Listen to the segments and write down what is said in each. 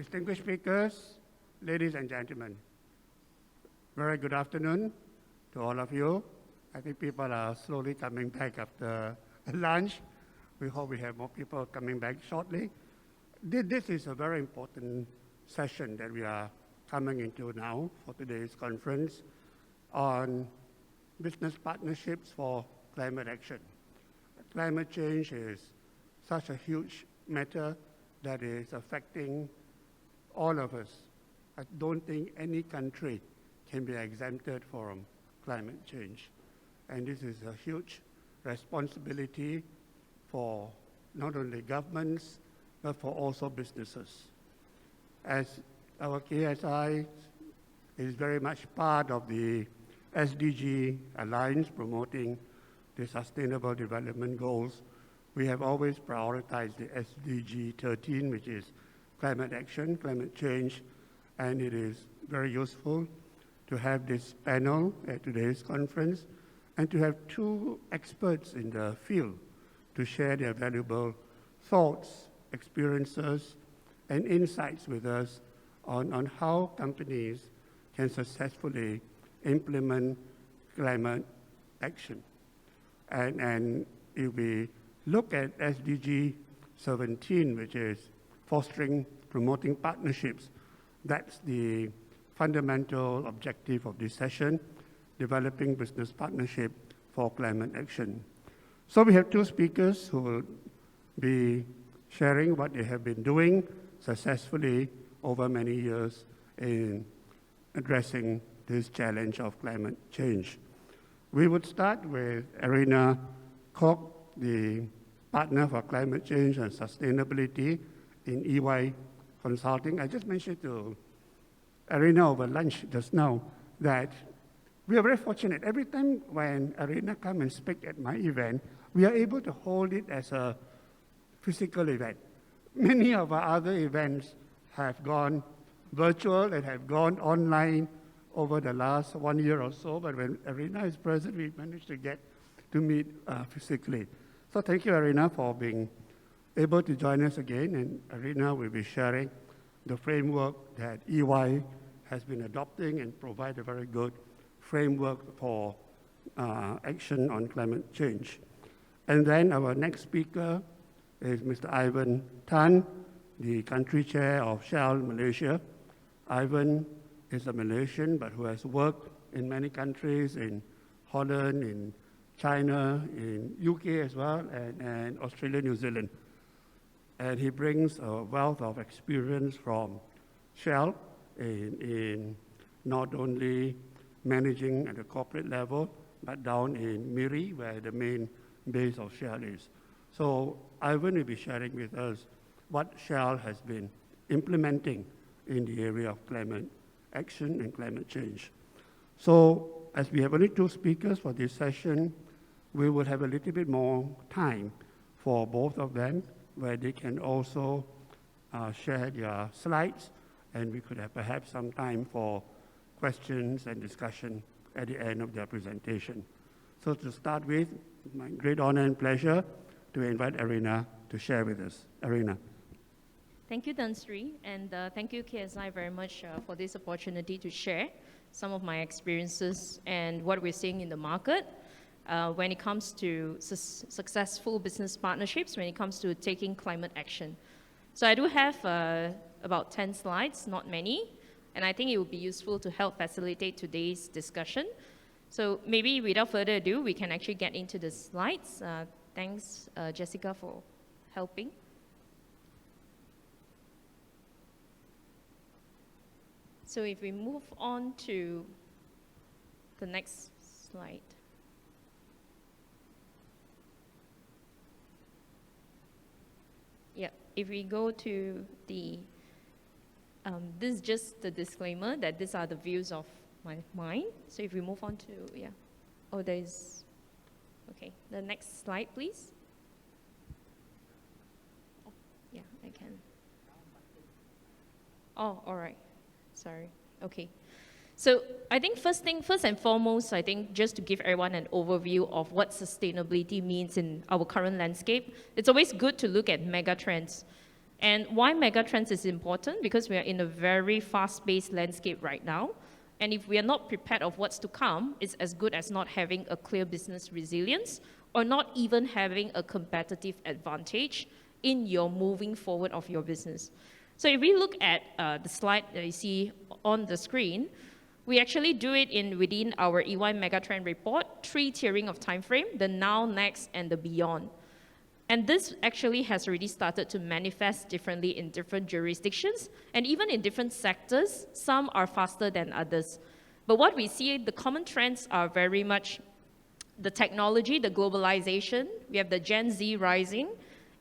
Distinguished speakers, ladies and gentlemen, very good afternoon to all of you. I think people are slowly coming back after lunch. We hope we have more people coming back shortly. This is a very important session that we are coming into now for today's conference on business partnerships for climate action. Climate change is such a huge matter that is affecting all of us. I don't think any country can be exempted from climate change. And this is a huge responsibility for not only governments, but for also businesses. As our KSI is very much part of the SDG Alliance promoting the Sustainable Development Goals, we have always prioritized the SDG 13, which is climate action, climate change, and it is very useful to have this panel at today's conference and to have two experts in the field to share their valuable thoughts, experiences, and insights with us on how companies can successfully implement climate action. And if we look at SDG 17, which is fostering, promoting partnerships, that's the fundamental objective of this session, developing business partnership for climate action. So we have two speakers who will be sharing what they have been doing successfully over many years in addressing this challenge of climate change. We would start with Arina, the partner for climate change and sustainability in EY Consulting. I just mentioned to Arina over lunch just now that we are very fortunate. Every time when Arina comes and speaks at my event, we are able to hold it as a physical event. Many of our other events have gone virtual and have gone online over the last 1 year or so, but when Arina is present, we managed to get to meet physically. So thank you, Arina, for being able to join us again, and Arina will be sharing the framework that EY has been adopting and provide a very good framework for action on climate change. And then our next speaker is Mr. Ivan Tan, the country chair of Shell Malaysia. Ivan is a Malaysian, but who has worked in many countries, in Holland, in China, in UK as well, and Australia, New Zealand. And he brings a wealth of experience from Shell in not only managing at the corporate level, but down in Miri, where the main base of Shell is. So Ivan will be sharing with us what Shell has been implementing in the area of climate action and climate change. So as we have only two speakers for this session, we will have a little bit more time for both of them, where they can also share their slides, and we could have perhaps some time for questions and discussion at the end of their presentation. So to start with, my great honor and pleasure to invite Arina to share with us. Arina. Thank you, Tan Sri, and thank you, KSI, very much for this opportunity to share some of my experiences and what we're seeing in the market when it comes to successful business partnerships, when it comes to taking climate action. So I do have about 10 slides, not many, and I think it would be useful to help facilitate today's discussion. So maybe without further ado, we can actually get into the slides. Thanks, Jessica, for helping. So if we move on to the next slide. Yeah, if we go to the, this is just the disclaimer that these are the views of mine. So if we move on to, yeah. Oh, there's, okay, the next slide, please. Oh, yeah, I can. Oh, all right. Sorry. Okay. So I think first and foremost, I think just to give everyone an overview of what sustainability means in our current landscape, it's always good to look at mega trends. And why megatrends is important? Because we are in a very fast-paced landscape right now. And if we are not prepared of what's to come, it's as good as not having a clear business resilience or not even having a competitive advantage in your moving forward of your business. So if we look at the slide that you see on the screen, we actually do it within our EY Megatrend report, 3 tiering of time frame, the now, next, and the beyond. And this actually has already started to manifest differently in different jurisdictions and even in different sectors. Some are faster than others. But what we see, the common trends are very much the technology, the globalization. We have the Gen Z rising,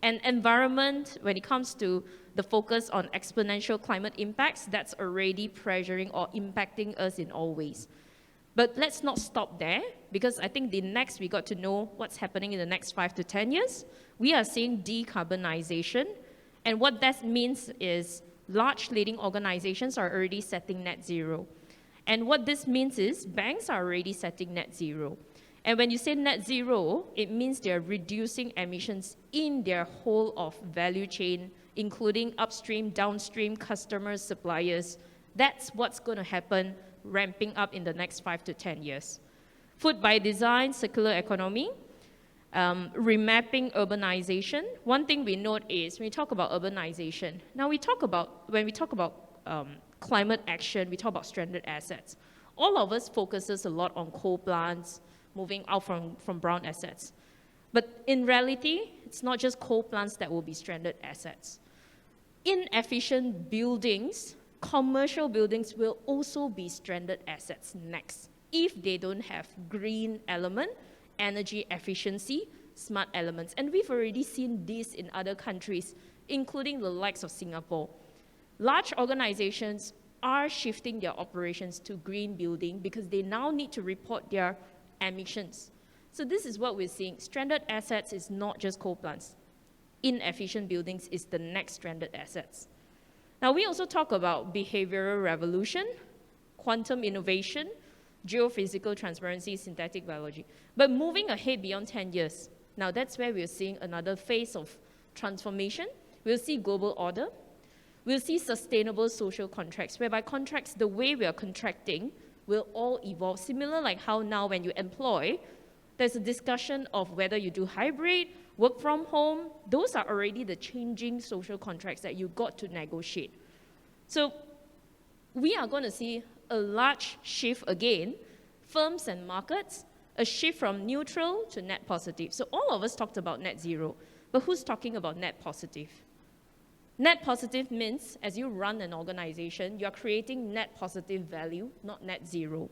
and environment, when it comes to the focus on exponential climate impacts, that's already pressuring or impacting us in all ways. But let's not stop there, because I think the next we got to know what's happening in the next 5 to 10 years. We are seeing decarbonization, and what that means is large leading organizations are already setting net zero. And what this means is banks are already setting net zero. And when you say net zero, it means they're reducing emissions in their whole of value chain, including upstream, downstream, customers, suppliers. That's what's going to happen, ramping up in the next 5 to 10 years. Food by design, circular economy, remapping urbanization. One thing we note is when we talk about urbanization, now when we talk about climate action, we talk about stranded assets. All of us focuses a lot on coal plants, moving out from brown assets. But in reality, it's not just coal plants that will be stranded assets. Inefficient buildings, commercial buildings will also be stranded assets next if they don't have green element, energy efficiency, smart elements. And we've already seen this in other countries, including the likes of Singapore. Large organizations are shifting their operations to green building because they now need to report their emissions. So this is what we're seeing. Stranded assets is not just coal plants. Inefficient buildings is the next stranded assets. Now, we also talk about behavioral revolution, quantum innovation, geophysical transparency, synthetic biology. But moving ahead beyond 10 years, now that's where we're seeing another phase of transformation. We'll see global order. We'll see sustainable social contracts, whereby contracts, the way we are contracting, will all evolve. Similar like how now when you employ, there's a discussion of whether you do hybrid, work from home. Those are already the changing social contracts that you got to negotiate. So we are going to see a large shift again, firms and markets, a shift from neutral to net positive. So all of us talked about net zero, but who's talking about net positive? Net positive means as you run an organization, you're creating net positive value, not net zero.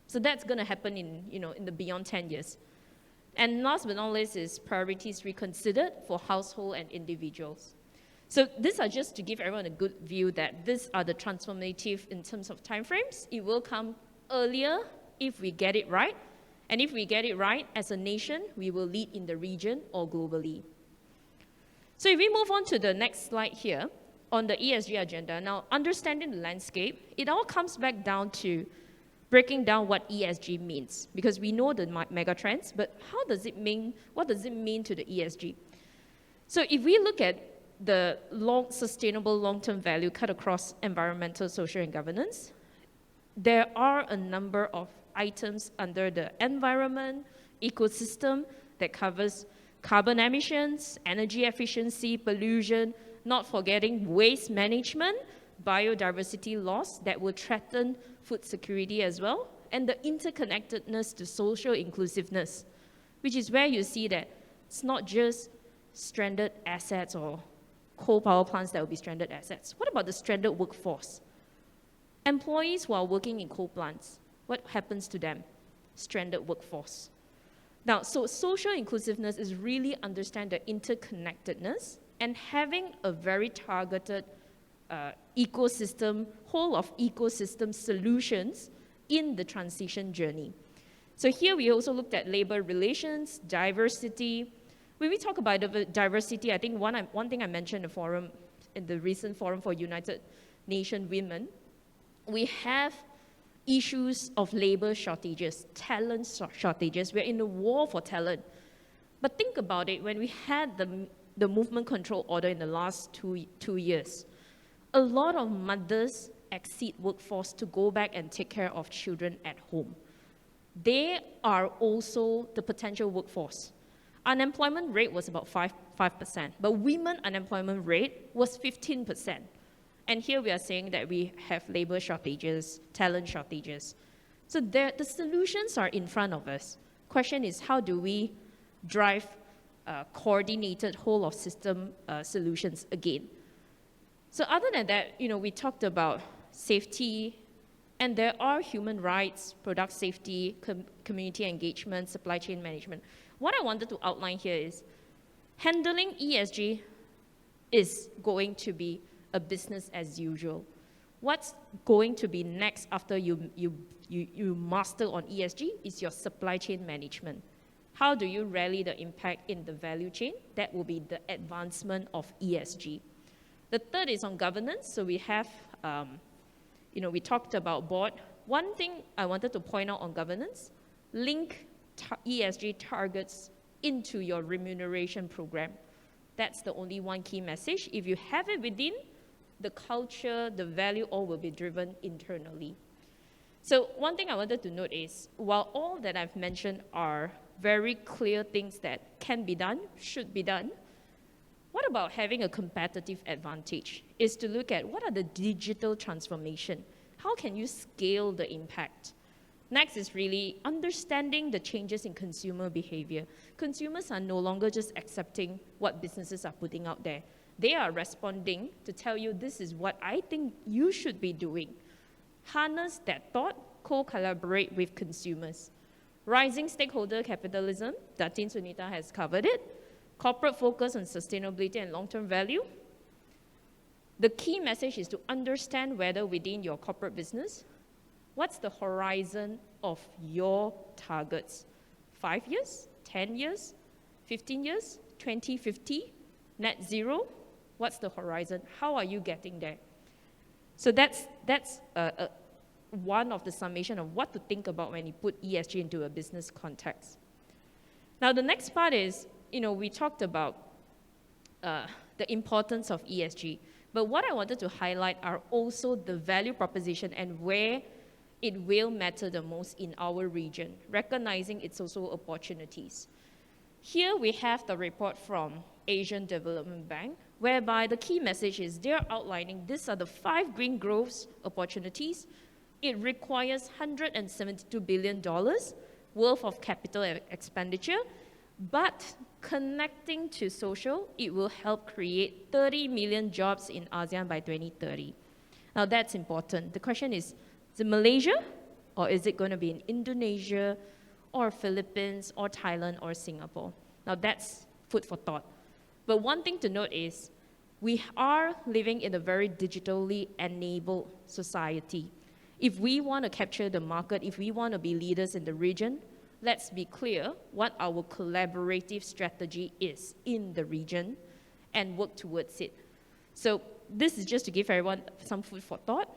So that's going to happen in the beyond 10 years. And last but not least is priorities reconsidered for household and individuals. So these are just to give everyone a good view that these are the transformative in terms of timeframes. It will come earlier if we get it right. And if we get it right, as a nation, we will lead in the region or globally. So if we move on to the next slide here on the ESG agenda, now understanding the landscape, it all comes back down to breaking down what ESG means, because we know the megatrends, but how does it mean, what does it mean to the ESG? So if we look at the sustainable long-term value cut across environmental, social, and governance, there are a number of items under the environment, ecosystem that covers carbon emissions, energy efficiency, pollution, not forgetting waste management, biodiversity loss that will threaten food security as well, and the interconnectedness to social inclusiveness, which is where you see that it's not just stranded assets or coal power plants that will be stranded assets. What about the stranded workforce? Employees who are working in coal plants, what happens to them? Stranded workforce. Now, so social inclusiveness is really understand the interconnectedness and having a very targeted ecosystem, whole of ecosystem solutions in the transition journey. So here we also looked at labor relations, diversity. When we talk about diversity, I think one thing I mentioned in the recent forum for United Nations Women, we have issues of labor shortages, talent shortages. We're in a war for talent. But think about it, when we had the the movement control order in the last two years, a lot of mothers exceed workforce to go back and take care of children at home. They are also the potential workforce. Unemployment rate was about 5%, but women unemployment rate was 15%. And here we are saying that we have labor shortages, talent shortages. So the solutions are in front of us. Question is, how do we drive coordinated whole of system solutions again? So other than that, we talked about safety, and there are human rights, product safety, community engagement, supply chain management. What I wanted to outline here is handling ESG is going to be a business as usual. What's going to be next after you master on ESG is your supply chain management. How do you rally the impact in the value chain? That will be the advancement of ESG. The third is on governance. So we have, we talked about board. One thing I wanted to point out on governance, link ESG targets into your remuneration program. That's the only one key message. If you have it within, the culture, the value, all will be driven internally. So one thing I wanted to note is, while all that I've mentioned are very clear things that can be done, should be done, what about having a competitive advantage? Is to look at what are the digital transformation? How can you scale the impact? Next is really understanding the changes in consumer behavior. Consumers are no longer just accepting what businesses are putting out there. They are responding to tell you, this is what I think you should be doing. Harness that thought, co-collaborate with consumers. Rising stakeholder capitalism, Datin Sunita has covered it. Corporate focus on sustainability and long-term value. The key message is to understand whether within your corporate business, what's the horizon of your targets? 5 years, 10 years, 15 years, 2050, net zero? What's the horizon? How are you getting there? So that's one of the summation of what to think about when you put ESG into a business context. Now the next part is, we talked about the importance of ESG, but what I wanted to highlight are also the value proposition and where it will matter the most in our region, recognizing it's also opportunities. Here we have the report from Asian Development Bank, whereby the key message is they're outlining these are the 5 green growth opportunities. It requires $172 billion worth of capital expenditure, but connecting to social, it will help create 30 million jobs in ASEAN by 2030. Now that's important. The question is it Malaysia, or is it going to be in Indonesia, or Philippines, or Thailand, or Singapore? Now that's food for thought. But one thing to note is we are living in a very digitally enabled society. If we want to capture the market, if we want to be leaders in the region, let's be clear what our collaborative strategy is in the region and work towards it. So this is just to give everyone some food for thought.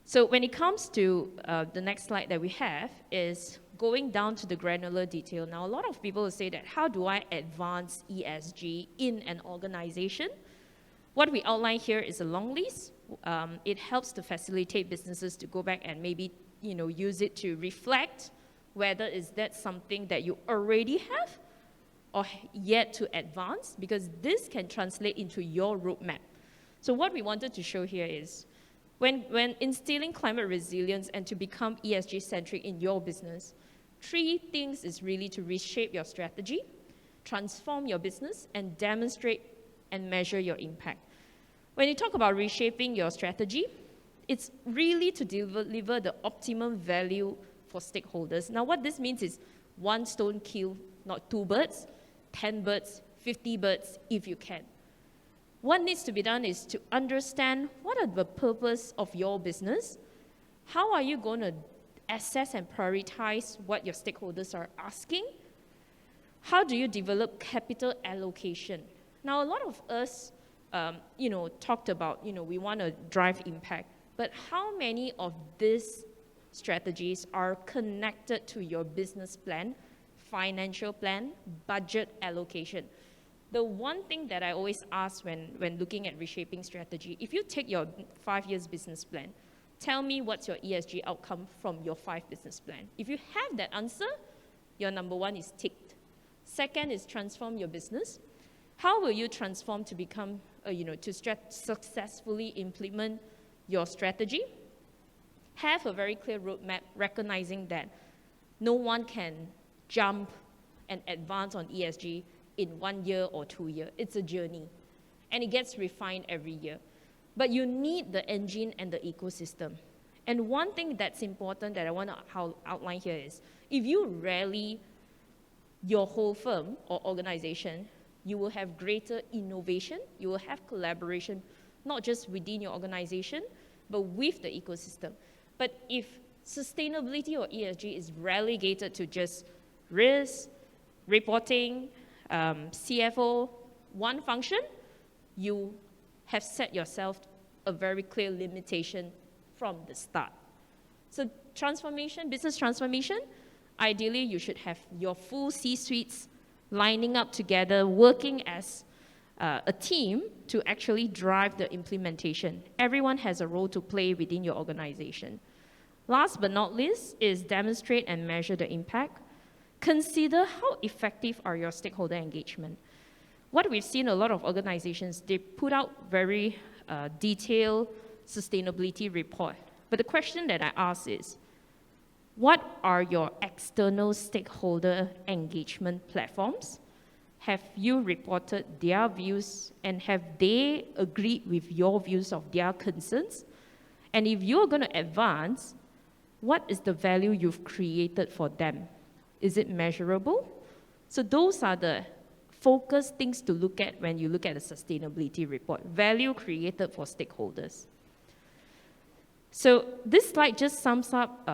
So when it comes to the next slide that we have is going down to the granular detail. Now, a lot of people will say that, how do I advance ESG in an organization? What we outline here is a long list. It helps to facilitate businesses to go back and maybe use it to reflect whether is that something that you already have or yet to advance, because this can translate into your roadmap. So what we wanted to show here is when instilling climate resilience and to become ESG-centric in your business, 3 things is really to reshape your strategy, transform your business, and demonstrate and measure your impact. When you talk about reshaping your strategy, it's really to deliver the optimum value for stakeholders. Now, what this means is 1 stone kill, not 2 birds, 10 birds, 50 birds, if you can. What needs to be done is to understand what are the purpose of your business, how are you going to assess and prioritize what your stakeholders are asking, how do you develop capital allocation. Now, a lot of us, talked about, we want to drive impact, but how many of these strategies are connected to your business plan, financial plan, budget allocation? The one thing that I always ask when looking at reshaping strategy, if you take your 5 years business plan, tell me what's your ESG outcome from your 5 business plan. If you have that answer, your number 1 is ticked. Second is transform your business. How will you transform to become, successfully implement your strategy? Have a very clear roadmap, recognizing that no one can jump and advance on ESG in 1 year or 2 years. It's a journey, and it gets refined every year. But you need the engine and the ecosystem. And one thing that's important that I want to outline here is, if you rally your whole firm or organization, you will have greater innovation, you will have collaboration, not just within your organization, but with the ecosystem. But if sustainability or ESG is relegated to just risk, reporting, CFO, one function, you have set yourself a very clear limitation from the start. So transformation, business transformation, ideally you should have your full C-suites lining up together, working as a team to actually drive the implementation. Everyone has a role to play within your organization. Last but not least is demonstrate and measure the impact. Consider how effective are your stakeholder engagement. What we've seen a lot of organizations, they put out very detailed sustainability report. But the question that I ask is, what are your external stakeholder engagement platforms? Have you reported their views, and have they agreed with your views of their concerns? And if you're going to advance, what is the value you've created for them? Is it measurable? So those are the focus things to look at when you look at a sustainability report. Value created for stakeholders. So this slide just sums up,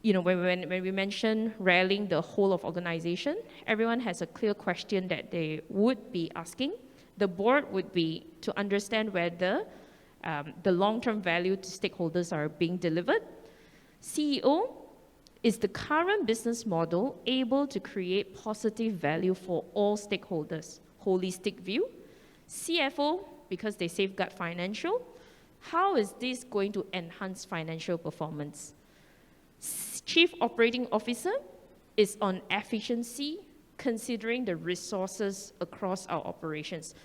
when we mention rallying the whole of organization, everyone has a clear question that they would be asking. The board would be to understand whether the long-term value to stakeholders are being delivered. CEO, is the current business model able to create positive value for all stakeholders? Holistic view. CFO, because they safeguard financial, how is this going to enhance financial performance? Chief Operating Officer is on efficiency, considering the resources across our operations.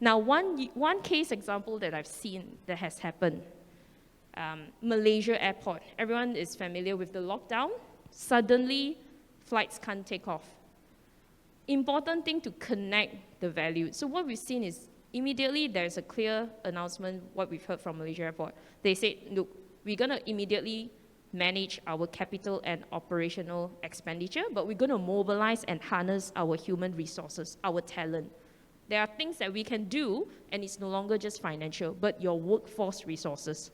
Now, one case example that I've seen that has happened, Malaysia airport. Everyone is familiar with the lockdown. Suddenly, flights can't take off. Important thing to connect the value. So what we've seen is immediately there's a clear announcement, what we've heard from Malaysia airport. They said, look, we're going to immediately manage our capital and operational expenditure, but we're going to mobilize and harness our human resources, our talent. There are things that we can do, and it's no longer just financial, but your workforce resources.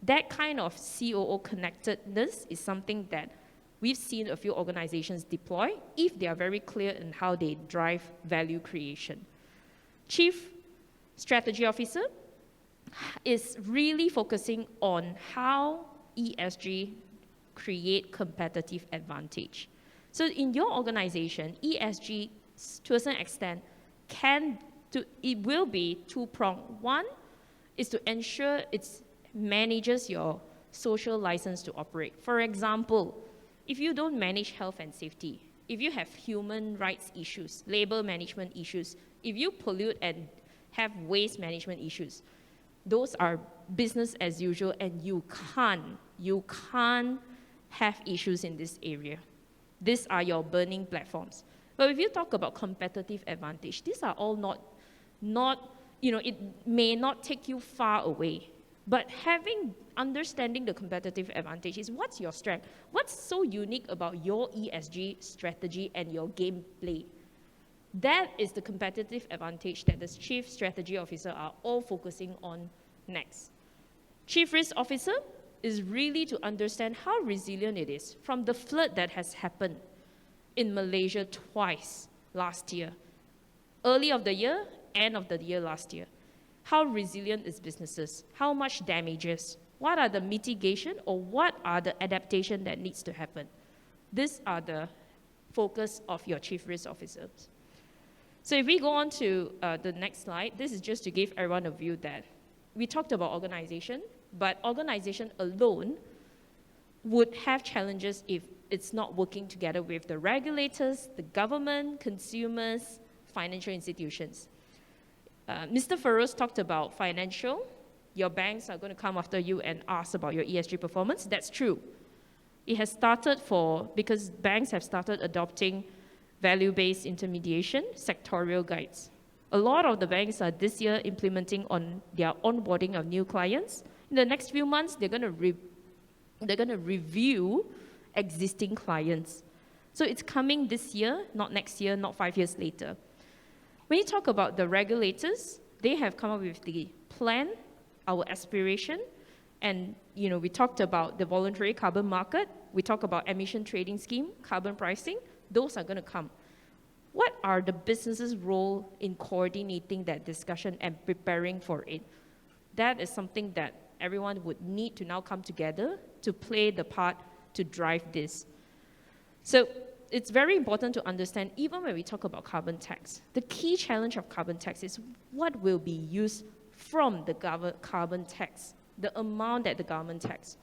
That kind of COO connectedness is something that we've seen a few organizations deploy if they are very clear in how they drive value creation. Chief Strategy Officer is really focusing on how ESG create competitive advantage. So in your organization, ESG, to a certain extent, it will be two-pronged. One is to ensure it manages your social license to operate. For example, if you don't manage health and safety, if you have human rights issues, labor management issues, if you pollute and have waste management issues, those are business as usual, and you can't have issues in this area. These are your burning platforms. But if you talk about competitive advantage, these are all not, it may not take you far away. But understanding the competitive advantage is, what's your strength? What's so unique about your ESG strategy and your gameplay? That is the competitive advantage that the Chief Strategy Officer are all focusing on next. Chief Risk Officer is really to understand how resilient it is from the flood that has happened in Malaysia twice last year. Early of the year, end of the year last year. How resilient is businesses? How much damages? What are the mitigation, or what are the adaptation that needs to happen? These are the focus of your Chief Risk Officers. So if we go on to the next slide, this is just to give everyone a view that we talked about organization, but organization alone would have challenges if it's not working together with the regulators, the government, consumers, financial institutions. Mr. Feroz talked about financial. Your banks are going to come after you and ask about your ESG performance. That's true. It has started because banks have started adopting value-based intermediation, sectorial guides. A lot of the banks are this year implementing on their onboarding of new clients. In the next few months, they're going to review existing clients. So it's coming this year, not next year, not 5 years later. When you talk about the regulators, they have come up with the plan, our aspiration, and we talked about the voluntary carbon market, we talk about emission trading scheme, carbon pricing, those are going to come. What are the businesses' role in coordinating that discussion and preparing for it? That is something that everyone would need to now come together to play the part to drive this. So it's very important to understand, even when we talk about carbon tax, the key challenge of carbon tax is what will be used from the carbon tax, the amount that the government tax.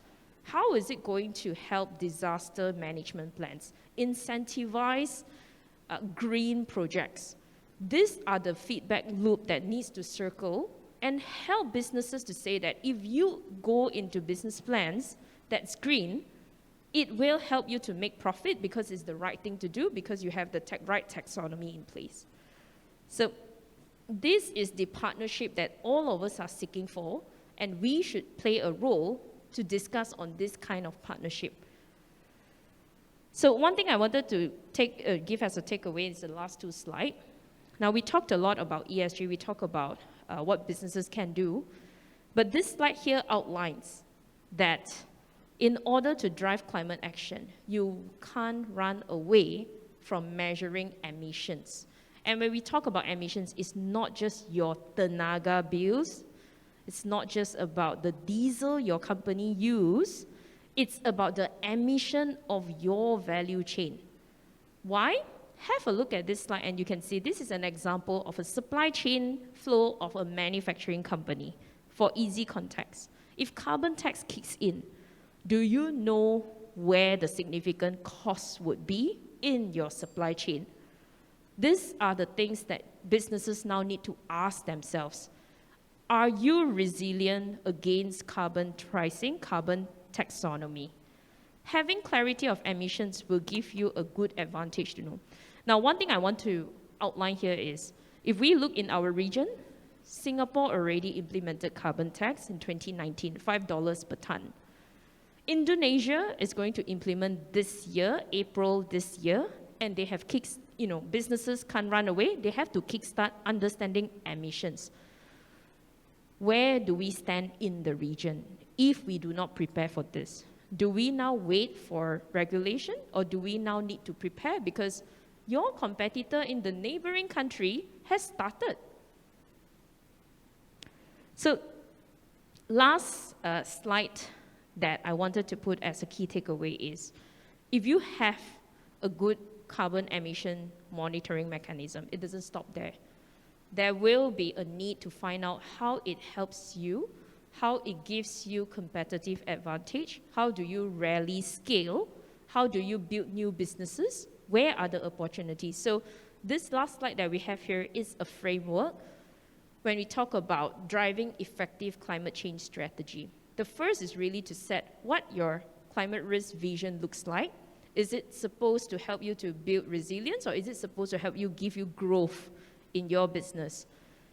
How is it going to help disaster management plans, incentivize green projects? These are the feedback loop that needs to circle and help businesses to say that if you go into business plans that's green, it will help you to make profit because it's the right thing to do, because you have the right taxonomy in place. So this is the partnership that all of us are seeking for, and we should play a role to discuss on this kind of partnership. So one thing I wanted to give as a takeaway is the last two slides. Now, we talked a lot about ESG. We talked about what businesses can do. But this slide here outlines that in order to drive climate action, you can't run away from measuring emissions. And when we talk about emissions, it's not just your tenaga bills. It's not just about the diesel your company use. It's about the emission of your value chain. Why? Have a look at this slide and you can see this is an example of a supply chain flow of a manufacturing company. For easy context, if carbon tax kicks in, do you know where the significant costs would be in your supply chain? These are the things that businesses now need to ask themselves. Are you resilient against carbon pricing, carbon taxonomy? Having clarity of emissions will give you a good advantage to know. Now, one thing I want to outline here is, if we look in our region, Singapore already implemented carbon tax in 2019, $5 per ton. Indonesia is going to implement this year, April this year, and they have businesses can't run away. They have to kickstart understanding emissions. Where do we stand in the region if we do not prepare for this? Do we now wait for regulation, or do we now need to prepare because your competitor in the neighboring country has started? So last slide that I wanted to put as a key takeaway is, if you have a good carbon emission monitoring mechanism, it doesn't stop there. There will be a need to find out how it helps you, how it gives you competitive advantage, how do you rally scale, how do you build new businesses, where are the opportunities? So this last slide that we have here is a framework when we talk about driving effective climate change strategy. The first is really to set what your climate risk vision looks like. Is it supposed to help you to build resilience, or is it supposed to help you give you growth in your business?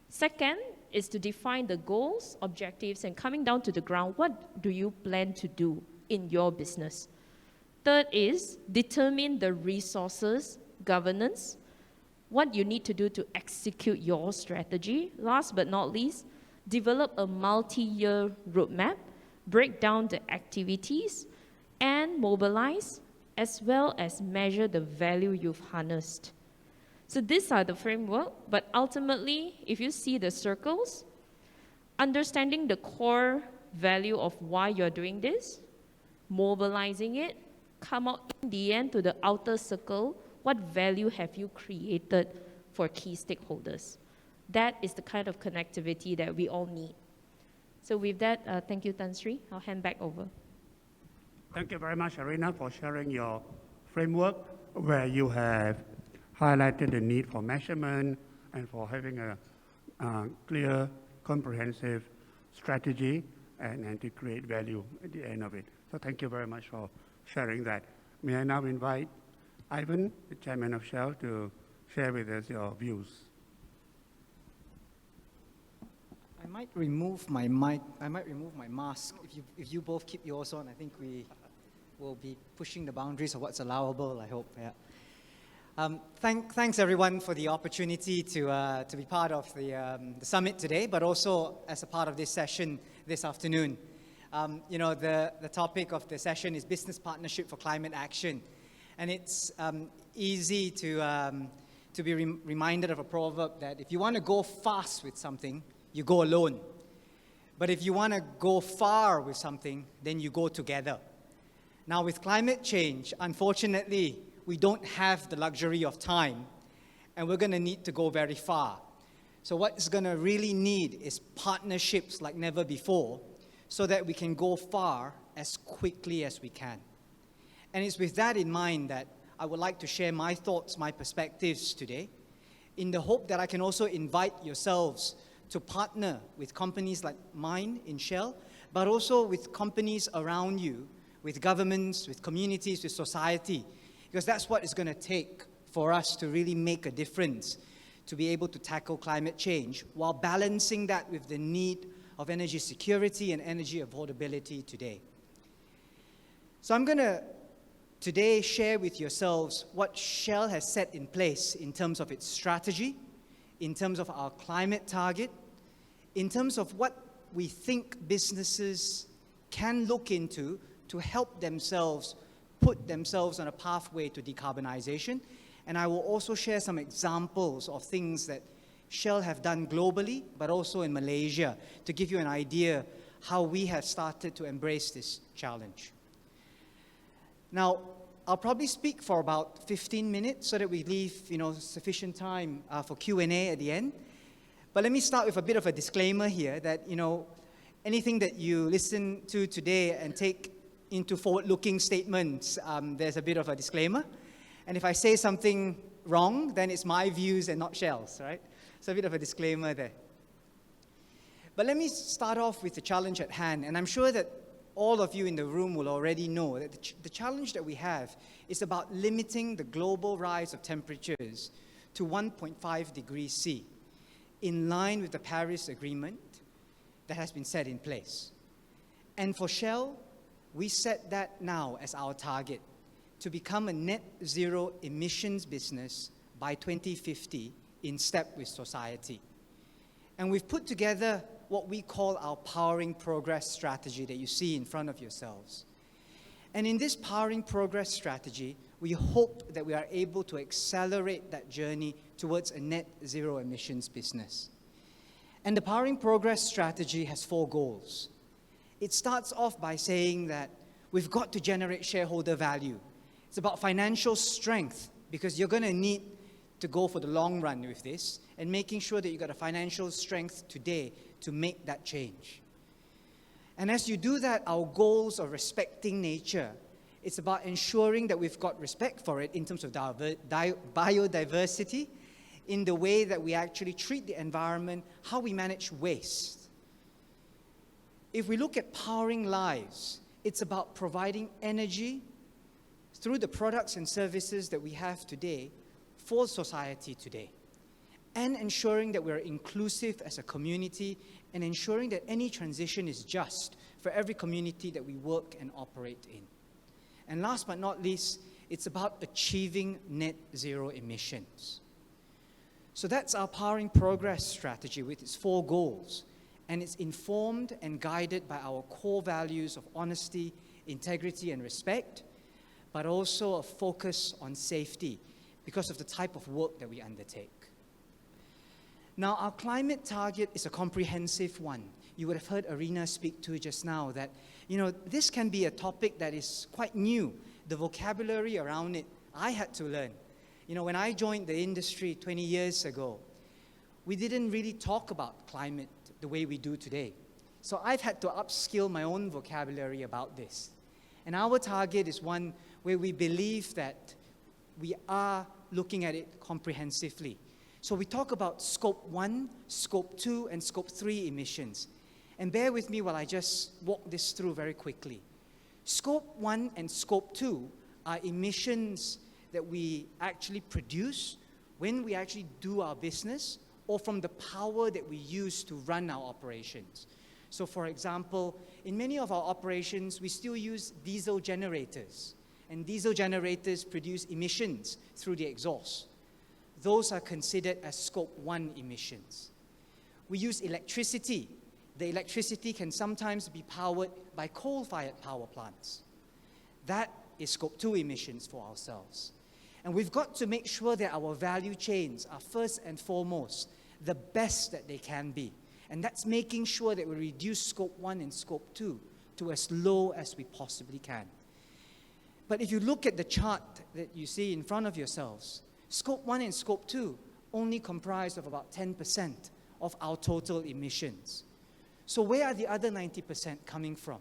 Second is to define the goals, objectives, and coming down to the ground, what do you plan to do in your business? Third is determine the resources, governance, what you need to do to execute your strategy. Last but not least, develop a multi-year roadmap, break down the activities, and mobilize, as well as measure the value you've harnessed. So these are the framework, but ultimately, if you see the circles, understanding the core value of why you're doing this, mobilizing it, come out in the end to the outer circle, what value have you created for key stakeholders. That is the kind of connectivity that we all need. So with that, thank you, Tan Sri. I'll hand back over. Thank you very much, Arina, for sharing your framework where you have highlighted the need for measurement and for having a clear, comprehensive strategy and to create value at the end of it. So thank you very much for sharing that. May I now invite Ivan, the chairman of Shell, to share with us your views. I might remove my mic. I might remove my mask. If you both keep yours on, I think we will be pushing the boundaries of what's allowable, I hope. Yeah. Thanks everyone for the opportunity to be part of the summit today, but also as a part of this session this afternoon. The topic of the session is business partnership for climate action, and it's easy to be reminded of a proverb that if you want to go fast with something, you go alone. But if you want to go far with something, then you go together. Now, with climate change, unfortunately, we don't have the luxury of time, and we're going to need to go very far. So what it's going to really need is partnerships like never before, so that we can go far as quickly as we can. And it's with that in mind that I would like to share my thoughts, my perspectives today, in the hope that I can also invite yourselves to partner with companies like mine in Shell, but also with companies around you, with governments, with communities, with society, because that's what it's going to take for us to really make a difference, to be able to tackle climate change, while balancing that with the need of energy security and energy affordability today. So I'm going to today share with yourselves what Shell has set in place in terms of its strategy, in terms of our climate target, in terms of what we think businesses can look into to help themselves put themselves on a pathway to decarbonization. And I will also share some examples of things that Shell have done globally, but also in Malaysia, to give you an idea how we have started to embrace this challenge. Now, I'll probably speak for about 15 minutes so that we leave, sufficient time for Q&A at the end. But let me start with a bit of a disclaimer here that, anything that you listen to today and take into forward-looking statements, there's a bit of a disclaimer. And if I say something wrong, then it's my views and not Shell's, right? So a bit of a disclaimer there. But let me start off with the challenge at hand. And I'm sure that all of you in the room will already know that the challenge that we have is about limiting the global rise of temperatures to 1.5 degrees C, in line with the Paris Agreement that has been set in place. And for Shell, we set that now as our target, to become a net zero emissions business by 2050 in step with society. And we've put together what we call our Powering Progress strategy that you see in front of yourselves. And in this Powering Progress strategy, we hope that we are able to accelerate that journey towards a net zero emissions business. And the Powering Progress strategy has 4 goals. It starts off by saying that we've got to generate shareholder value. It's about financial strength, because you're going to need to go for the long run with this, and making sure that you've got a financial strength today to make that change. And as you do that, our goals of respecting nature, it's about ensuring that we've got respect for it in terms of biodiversity, in the way that we actually treat the environment, how we manage waste. If we look at powering lives, it's about providing energy through the products and services that we have today for society today, and ensuring that we're inclusive as a community, and ensuring that any transition is just for every community that we work and operate in. And last but not least, it's about achieving net zero emissions. So that's our Powering Progress strategy with its 4 goals, and it's informed and guided by our core values of honesty, integrity, and respect, but also a focus on safety because of the type of work that we undertake. Now, our climate target is a comprehensive one. You would have heard Arina speak to just now that, this can be a topic that is quite new. The vocabulary around it, I had to learn. You know, when I joined the industry 20 years ago, we didn't really talk about climate the way we do today. So I've had to upskill my own vocabulary about this. And our target is one where we believe that we are looking at it comprehensively. So we talk about Scope 1, Scope 2, and Scope 3 emissions. And bear with me while I just walk this through very quickly. Scope 1 and Scope 2 are emissions that we actually produce when we actually do our business or from the power that we use to run our operations. So for example, in many of our operations, we still use diesel generators. And diesel generators produce emissions through the exhaust. Those are considered as Scope 1 emissions. We use electricity. The electricity can sometimes be powered by coal-fired power plants. That is Scope 2 emissions for ourselves. And we've got to make sure that our value chains are first and foremost the best that they can be. And that's making sure that we reduce Scope 1 and Scope 2 to as low as we possibly can. But if you look at the chart that you see in front of yourselves, Scope 1 and Scope 2 only comprise of about 10% of our total emissions. So where are the other 90% coming from?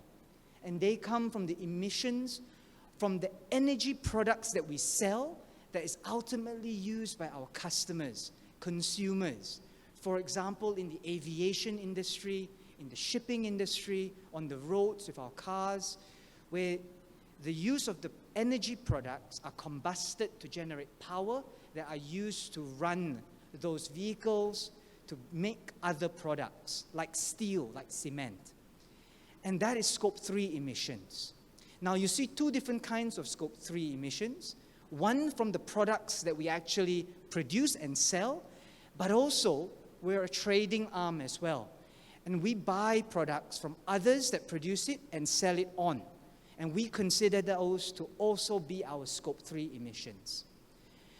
And they come from the emissions from the energy products that we sell that is ultimately used by our customers, consumers. For example, in the aviation industry, in the shipping industry, on the roads with our cars, where the use of the energy products are combusted to generate power that are used to run those vehicles, to make other products like steel, like cement. And that is Scope 3 emissions. Now you see two different kinds of Scope 3 emissions. One from the products that we actually produce and sell, but also we're a trading arm as well. And we buy products from others that produce it and sell it on. And we consider those to also be our Scope 3 emissions.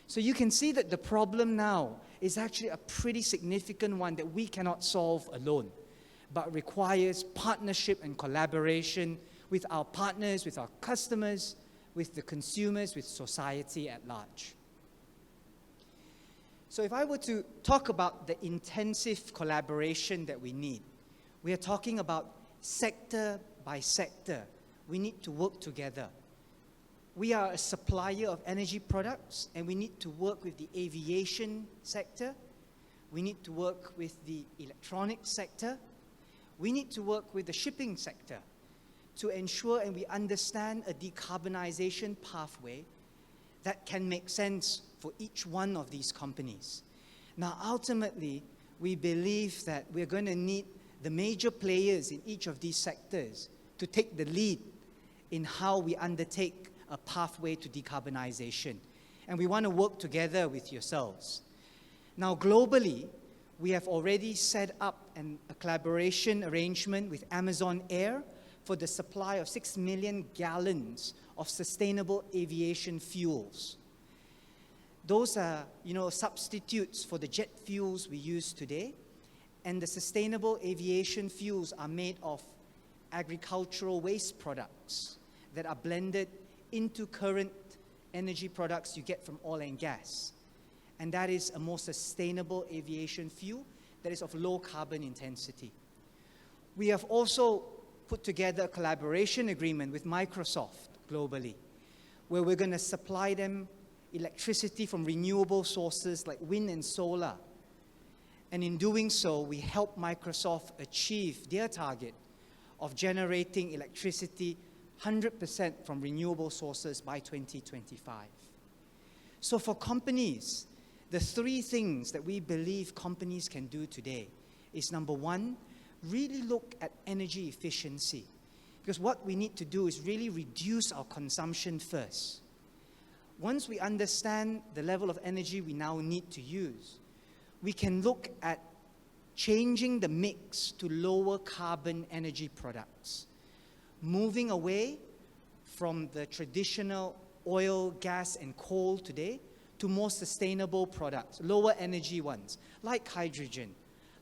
So you can see that the problem now is actually a pretty significant one that we cannot solve alone, but requires partnership and collaboration with our partners, with our customers, with the consumers, with society at large. So if I were to talk about the intensive collaboration that we need, we are talking about sector by sector. We need to work together. We are a supplier of energy products, and we need to work with the aviation sector. We need to work with the electronics sector. We need to work with the shipping sector to ensure and we understand a decarbonization pathway that can make sense for each one of these companies. Now, ultimately, we believe that we're going to need the major players in each of these sectors to take the lead in how we undertake a pathway to decarbonization. And we want to work together with yourselves. Now, globally, we have already set up a collaboration arrangement with Amazon Air for the supply of 6 million gallons of sustainable aviation fuels. Those are, substitutes for the jet fuels we use today. And the sustainable aviation fuels are made of agricultural waste products that are blended into current energy products you get from oil and gas. And that is a more sustainable aviation fuel that is of low carbon intensity. We have also put together a collaboration agreement with Microsoft globally, where we're going to supply them electricity from renewable sources like wind and solar. And in doing so, we help Microsoft achieve their target of generating electricity 100% from renewable sources by 2025. So for companies, the three things that we believe companies can do today is, number one, really look at energy efficiency. Because what we need to do is really reduce our consumption first. Once we understand the level of energy we now need to use, we can look at changing the mix to lower carbon energy products, moving away from the traditional oil, gas, and coal today to more sustainable products, lower energy ones, like hydrogen,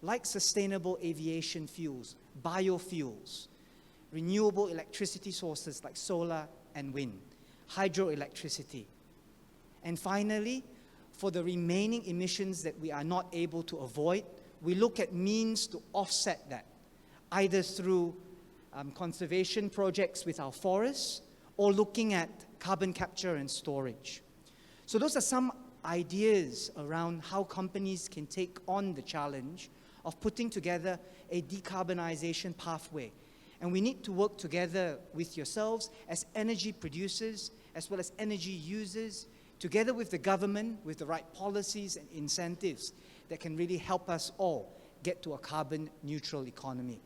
like sustainable aviation fuels, biofuels, renewable electricity sources like solar and wind, hydroelectricity. And finally, For the remaining emissions that we are not able to avoid, we look at means to offset that, either through conservation projects with our forests or looking at carbon capture and storage. So those are some ideas around how companies can take on the challenge of putting together a decarbonization pathway. And we need to work together with yourselves as energy producers, as well as energy users, together with the government, with the right policies and incentives that can really help us all get to a carbon neutral economy.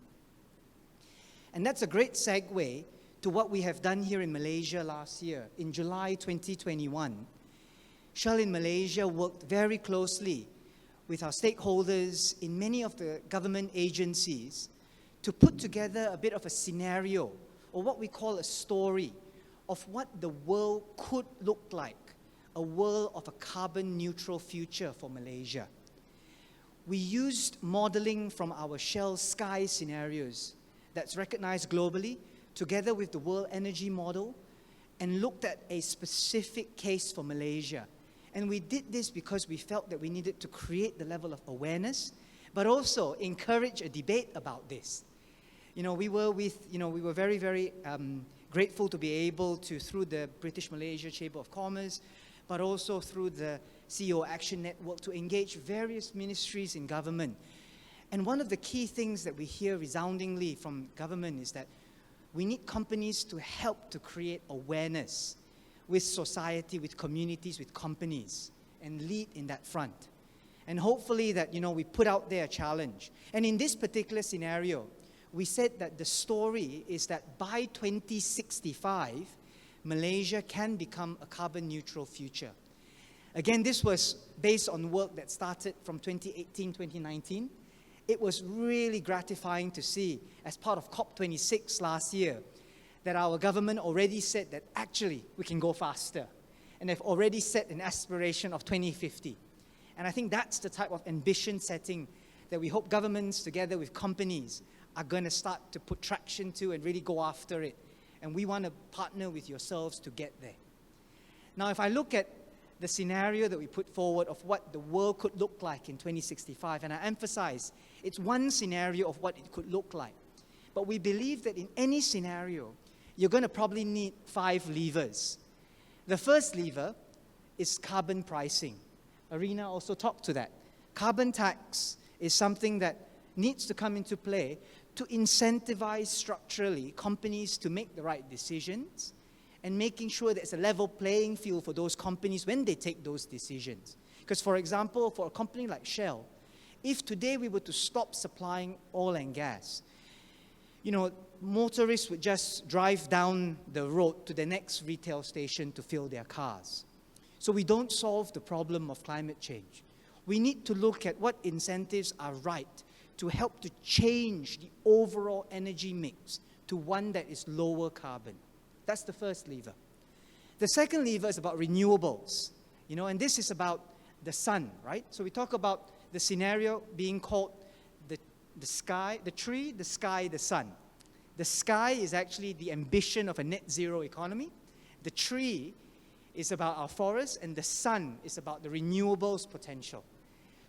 And that's a great segue to what we have done here in Malaysia last year. In July 2021, Shell in Malaysia worked very closely with our stakeholders in many of the government agencies to put together a bit of a scenario, or what we call a story, of what the world could look like, a world of a carbon neutral future for Malaysia. We used modeling from our Shell Sky scenarios that's recognized globally, together with the World Energy Model, and looked at a specific case for Malaysia. And we did this because we felt that we needed to create the level of awareness, but also encourage a debate about this. We were very, very grateful to be able to, through the British Malaysia Chamber of Commerce, but also through the CEO Action Network, to engage various ministries in government. And one of the key things that we hear resoundingly from government is that we need companies to help to create awareness with society, with communities, with companies, and lead in that front. And hopefully that, we put out there a challenge. And in this particular scenario, we said that the story is that by 2065, Malaysia can become a carbon neutral future. Again, this was based on work that started from 2018, 2019. It was really gratifying to see, as part of COP26 last year, that our government already said that actually we can go faster. And they've already set an aspiration of 2050. And I think that's the type of ambition setting that we hope governments, together with companies, are going to start to put traction to and really go after it. And we want to partner with yourselves to get there. Now, if I look at the scenario that we put forward of what the world could look like in 2065, and I emphasize, it's one scenario of what it could look like. But we believe that in any scenario, you're going to probably need 5 levers. The first lever is carbon pricing. Arina also talked to that. Carbon tax is something that needs to come into play to incentivize structurally companies to make the right decisions and making sure there's a level playing field for those companies when they take those decisions. Because, for example, for a company like Shell, if today we were to stop supplying oil and gas, motorists would just drive down the road to the next retail station to fill their cars. So we don't solve the problem of climate change. We need to look at what incentives are right to help to change the overall energy mix to one that is lower carbon. That's the first lever. The second lever is about renewables, and this is about the sun, right? So we talk about the scenario being called the sky, the tree, the sky, the sun. The sky is actually the ambition of a net zero economy. The tree is about our forests, and the sun is about the renewables potential.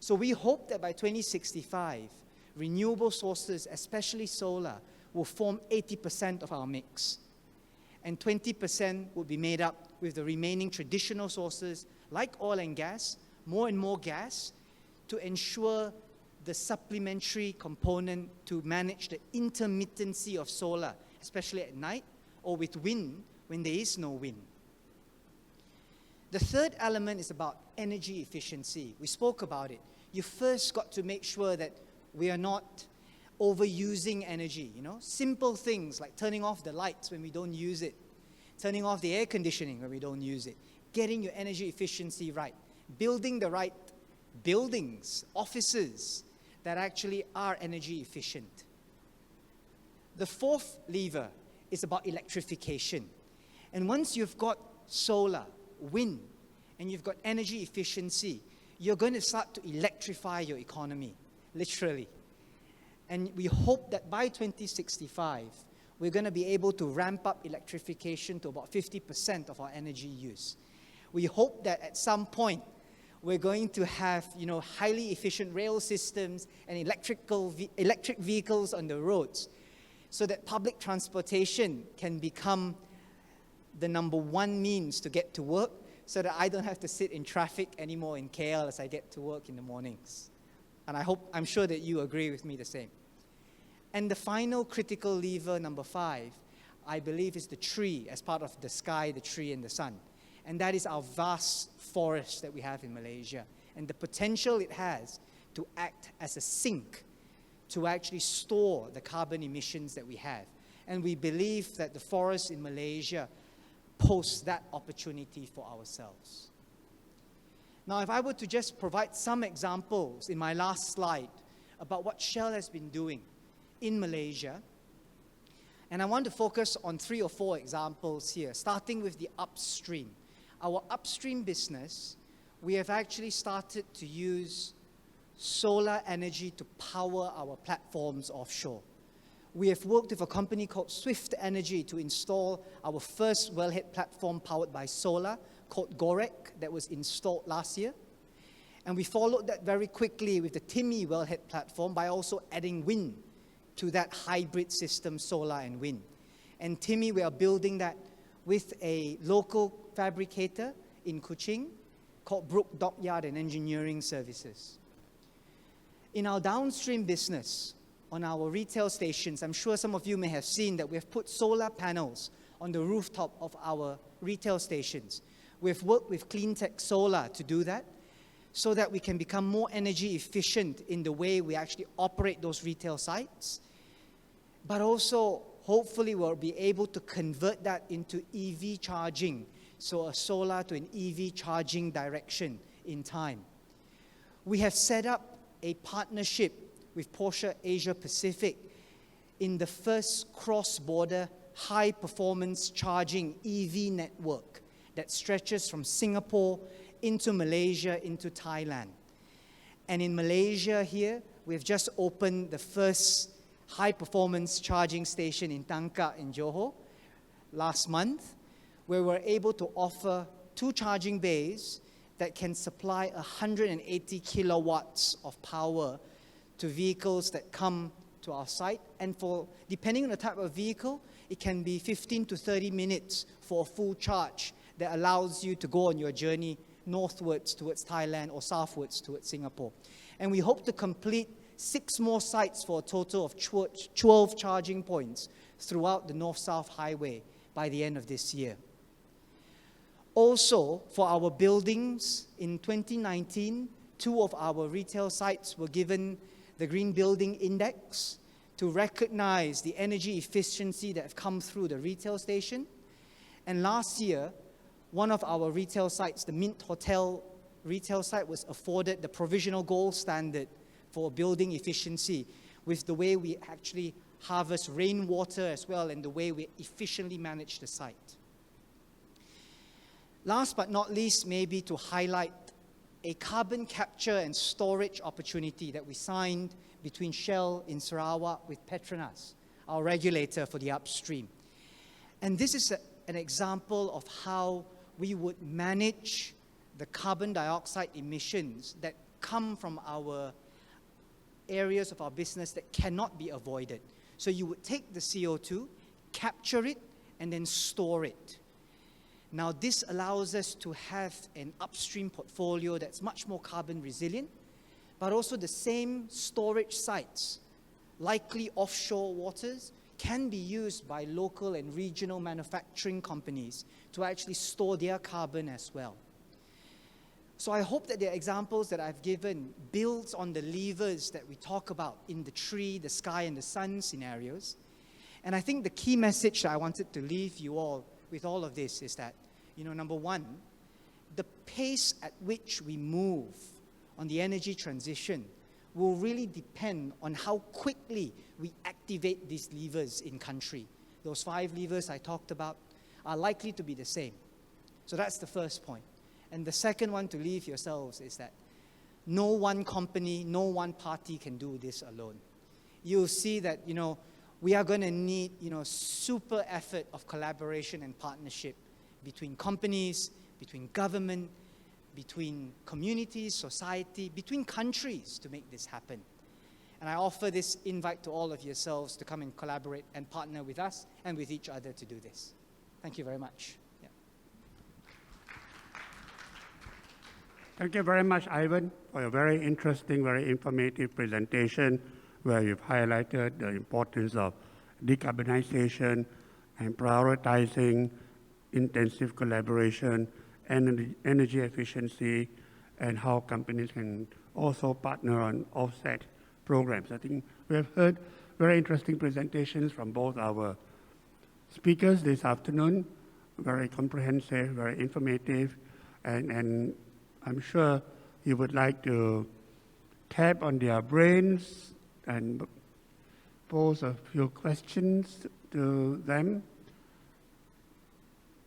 So we hope that by 2065, renewable sources, especially solar, will form 80% of our mix. And 20% will be made up with the remaining traditional sources like oil and gas, more and more gas, to ensure the supplementary component to manage the intermittency of solar, especially at night, or with wind when there is no wind. The third element is about energy efficiency. We spoke about it. You first got to make sure that we are not overusing energy, Simple things like turning off the lights when we don't use it, turning off the air conditioning when we don't use it, getting your energy efficiency right, building the right buildings, offices that actually are energy efficient. The fourth lever is about electrification. And once you've got solar, wind, and you've got energy efficiency, you're going to start to electrify your economy, literally. And we hope that by 2065, we're going to be able to ramp up electrification to about 50% of our energy use. We hope that at some point, We're going to have, highly efficient rail systems and electric vehicles on the roads, so that public transportation can become the number one means to get to work, so that I don't have to sit in traffic anymore in KL as I get to work in the mornings. And I'm sure that you agree with me the same. And the final critical lever, number 5, I believe is the tree, as part of the sky, the tree and the sun. And that is our vast forest that we have in Malaysia, and the potential it has to act as a sink to actually store the carbon emissions that we have. And we believe that the forests in Malaysia pose that opportunity for ourselves. Now, if I were to just provide some examples in my last slide about what Shell has been doing in Malaysia, and I want to focus on 3 or 4 examples here, starting with the upstream. Our upstream business, we have actually started to use solar energy to power our platforms offshore. We have worked with a company called Swift Energy to install our first wellhead platform powered by solar called Gorek that was installed last year. And we followed that very quickly with the Timmy wellhead platform by also adding wind to that hybrid system, solar and wind. And Timmy, we are building that with a local fabricator in Kuching called Brook Dockyard and Engineering Services. In our downstream business, on our retail stations, I'm sure some of you may have seen that we have put solar panels on the rooftop of our retail stations. We've worked with Cleantech Solar to do that, so that we can become more energy efficient in the way we actually operate those retail sites. But also, hopefully, we'll be able to convert that into EV charging, so a solar to an EV charging direction in time. We have set up a partnership with Porsche Asia Pacific in the first cross-border high-performance charging EV network that stretches from Singapore into Malaysia, into Thailand. And in Malaysia here, we've just opened the first high-performance charging station in Tangkak in Johor last month, where we're able to offer 2 charging bays that can supply 180 kilowatts of power to vehicles that come to our site. And depending on the type of vehicle, it can be 15 to 30 minutes for a full charge that allows you to go on your journey northwards towards Thailand or southwards towards Singapore. And we hope to complete 6 more sites for a total of 12 charging points throughout the North-South Highway by the end of this year. Also, for our buildings, in 2019, 2 of our retail sites were given the Green Building Index to recognize the energy efficiency that have come through the retail station. And last year, one of our retail sites, the Mint Hotel retail site, was afforded the provisional gold standard for building efficiency with the way we actually harvest rainwater as well and the way we efficiently manage the site. Last but not least, maybe to highlight a carbon capture and storage opportunity that we signed between Shell in Sarawak with Petronas, our regulator for the upstream. And this is an example of how we would manage the carbon dioxide emissions that come from our areas of our business that cannot be avoided. So you would take the CO2, capture it, and then store it. Now, this allows us to have an upstream portfolio that's much more carbon resilient, but also the same storage sites, likely offshore waters, can be used by local and regional manufacturing companies to actually store their carbon as well. So I hope that the examples that I've given builds on the levers that we talk about in the tree, the sky, and the sun scenarios. And I think the key message that I wanted to leave you all with all of this is that, number one, the pace at which we move on the energy transition will really depend on how quickly we activate these levers in country. Those 5 levers I talked about are likely to be the same. So that's the first point. And the second one to leave yourselves is that no one company, no one party can do this alone. You'll see that, we are going to need, super effort of collaboration and partnership between companies, between government, between communities, society, between countries to make this happen. And I offer this invite to all of yourselves to come and collaborate and partner with us and with each other to do this. Thank you very much. Yeah. Thank you very much, Ivan, for a very interesting, very informative presentation where you've highlighted the importance of decarbonization and prioritizing intensive collaboration, energy efficiency, and how companies can also partner on offset programs. I think we have heard very interesting presentations from both our speakers this afternoon, very comprehensive, very informative, and I'm sure you would like to tap on their brains and pose a few questions to them.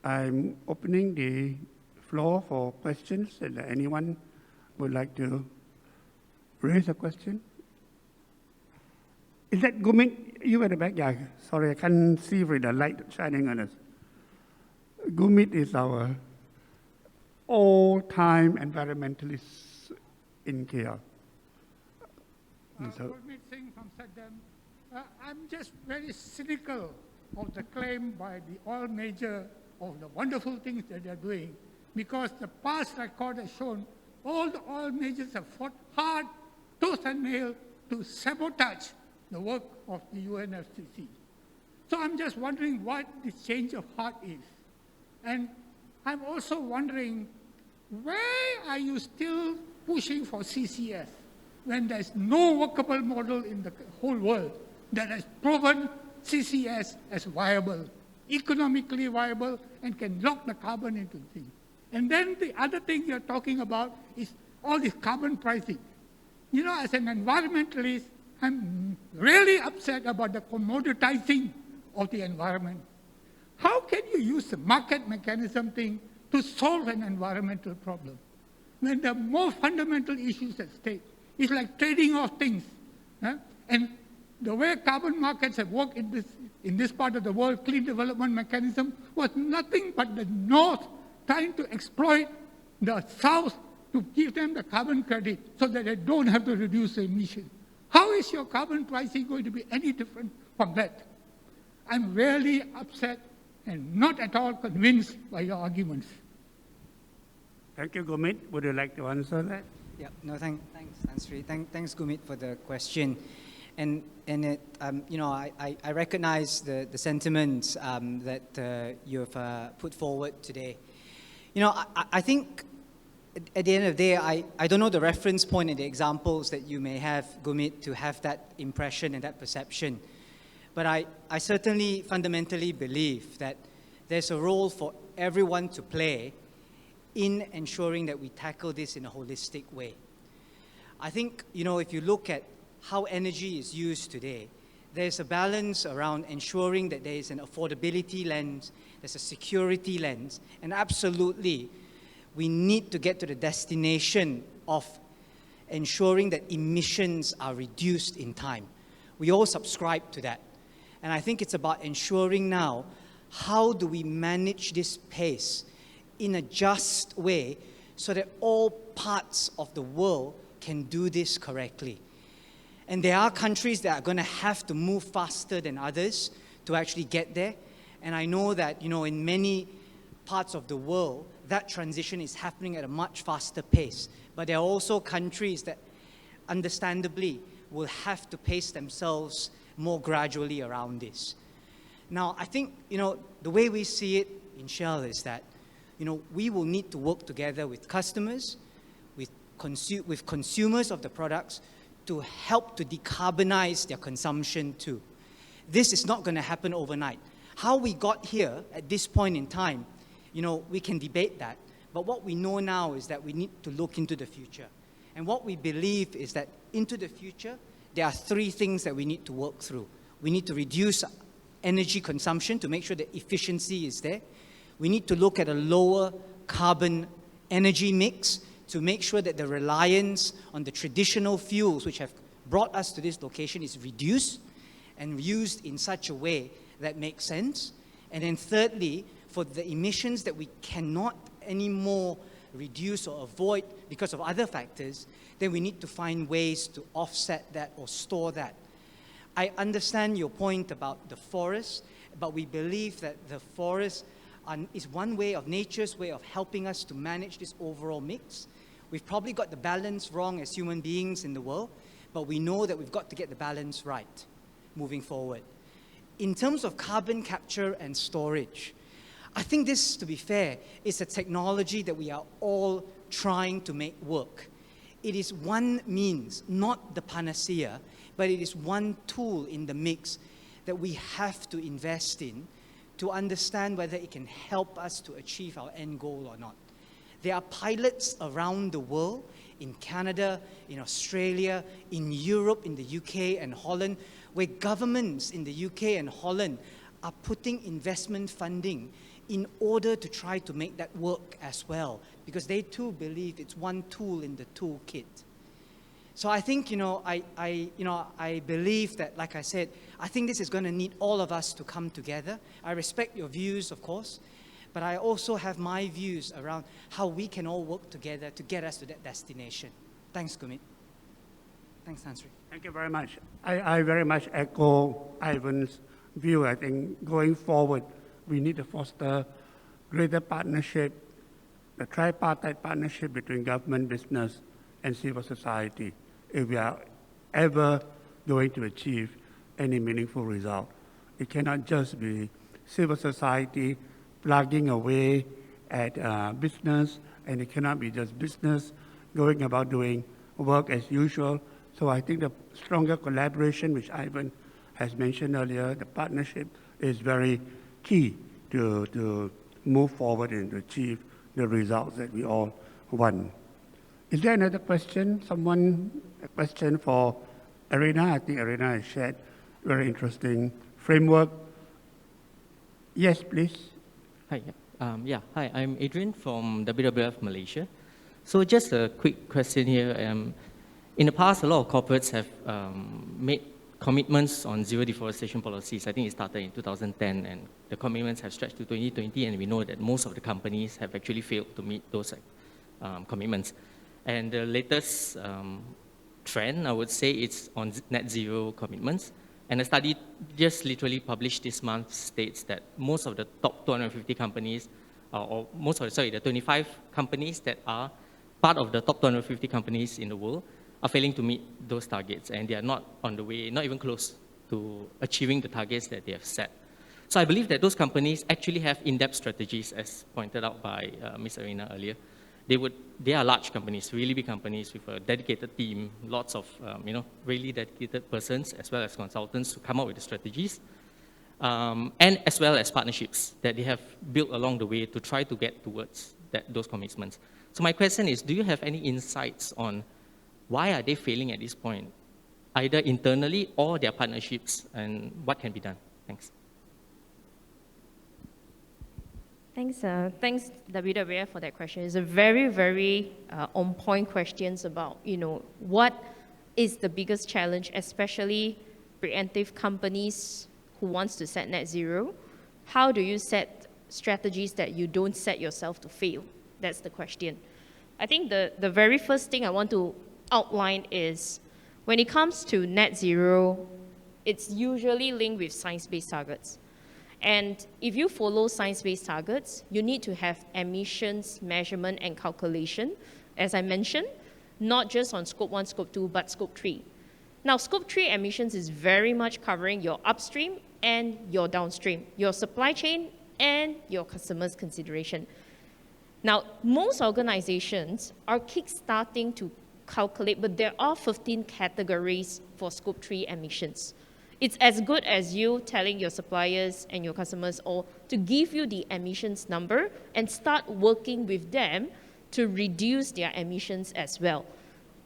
I'm opening the floor for questions. Is there anyone would like to raise a question? Is that Gumit? You at the back? Yeah, sorry, I can't see with the light shining on us. Gumit is our all-time environmentalist in KL. Gurmeet Singh from Saddam. I'm just very cynical of the claim by the oil major of the wonderful things that they're doing, because the past record has shown all the oil majors have fought hard, tooth and nail, to sabotage the work of the UNFCCC. So I'm just wondering what this change of heart is. And I'm also wondering, why are you still pushing for CCS when there's no workable model in the whole world that has proven CCS as viable, economically viable, and can lock the carbon into the thing? And then the other thing you're talking about is all this carbon pricing. You know, as an environmentalist, I'm really upset about the commoditizing of the environment. How can you use the market mechanism thing to solve an environmental problem when there are more fundamental issues at stake? It's like trading off things. And the way carbon markets have worked in this part of the world, clean development mechanism, was nothing but the North trying to exploit the South to give them the carbon credit so that they don't have to reduce the emission. How is your carbon pricing going to be any different from that? I'm really upset and not at all convinced by your arguments. Thank you, Gumit. Would you like to answer that? Yeah, no, thanks, Tan Sri. Thanks, Gumit, for the question. And it, you know, I recognize the sentiments that you have put forward today. You know, I think at the end of the day, I don't know the reference point and the examples that you may have, Gumit, to have that impression and that perception. But I certainly fundamentally believe that there's a role for everyone to play in ensuring that we tackle this in a holistic way. I think, you know, if you look at how energy is used today, there's a balance around ensuring that there is an affordability lens, there's a security lens, and absolutely, we need to get to the destination of ensuring that emissions are reduced in time. We all subscribe to that. And I think it's about ensuring now, how do we manage this pace in a just way so that all parts of the world can do this correctly. And there are countries that are going to have to move faster than others to actually get there. And I know that, you know, in many parts of the world, that transition is happening at a much faster pace. But there are also countries that, understandably, will have to pace themselves more gradually around this. Now, I think, you know, the way we see it in Shell is that, you know, we will need to work together with customers, with consumers of the products to help to decarbonize their consumption too. This is not going to happen overnight. How we got here at this point in time, you know, we can debate that. But what we know now is that we need to look into the future. And what we believe is that into the future, there are three things that we need to work through. We need to reduce energy consumption to make sure that efficiency is there. We need to look at a lower carbon energy mix to make sure that the reliance on the traditional fuels which have brought us to this location is reduced and used in such a way that makes sense. And then thirdly, for the emissions that we cannot anymore reduce or avoid because of other factors, then we need to find ways to offset that or store that. I understand your point about the forest, but we believe that the forest is one way of nature's way of helping us to manage this overall mix. We've probably got the balance wrong as human beings in the world, but we know that we've got to get the balance right moving forward. In terms of carbon capture and storage, I think this, to be fair, is a technology that we are all trying to make work. It is one means, not the panacea, but it is one tool in the mix that we have to invest in to understand whether it can help us to achieve our end goal or not. There are pilots around the world, in Canada, in Australia, in Europe, in the UK and Holland, where governments in the UK and Holland are putting investment funding in order to try to make that work as well, because they too believe it's one tool in the toolkit. So I think, I believe that, like I said, I think this is going to need all of us to come together. I respect your views, of course, but I also have my views around how we can all work together to get us to that destination. Thanks, Gurmeet. Thanks, Tan Sri. Thank you very much. I very much echo Ivan's view. I think going forward, we need to foster greater partnership, the tripartite partnership between government, business, and civil society, if we are ever going to achieve any meaningful result. It cannot just be civil society plugging away at business, and it cannot be just business going about doing work as usual. So I think the stronger collaboration, which Ivan has mentioned earlier, the partnership is very key to move forward and to achieve the results that we all want. Is there another question? A question for Arina? I think Arina has shared very interesting framework. Yes, please. Hi, hi, I'm Adrian from WWF Malaysia. So just a quick question here. In the past, a lot of corporates have made commitments on zero deforestation policies. I think it started in 2010, and the commitments have stretched to 2020, and we know that most of the companies have actually failed to meet those commitments. And the latest trend, I would say, it's on net zero commitments. And a study just literally published this month states that most of the top 250 companies, the 25 companies that are part of the top 250 companies in the world are failing to meet those targets, and they are not on the way, not even close to achieving the targets that they have set. So I believe that those companies actually have in-depth strategies, as pointed out by Ms. Arina earlier. They are large companies, really big companies with a dedicated team, lots of really dedicated persons, as well as consultants to come up with the strategies, and as well as partnerships that they have built along the way to try to get towards those commitments. So my question is, do you have any insights on why are they failing at this point, either internally or their partnerships, and what can be done? Thanks. Thanks WWF for that question. It's a very, very on-point questions about, what is the biggest challenge, especially preemptive companies who wants to set net zero. How do you set strategies that you don't set yourself to fail? That's the question. I think the very first thing I want to outline is when it comes to net zero, it's usually linked with science-based targets. And if you follow science-based targets, you need to have emissions measurement and calculation, as I mentioned, not just on scope 1, scope 2, but scope 3. Now, scope 3 emissions is very much covering your upstream and your downstream, your supply chain and your customers' consideration. Now, most organizations are kickstarting to calculate, but there are 15 categories for scope 3 emissions. It's as good as you telling your suppliers and your customers all to give you the emissions number and start working with them to reduce their emissions as well.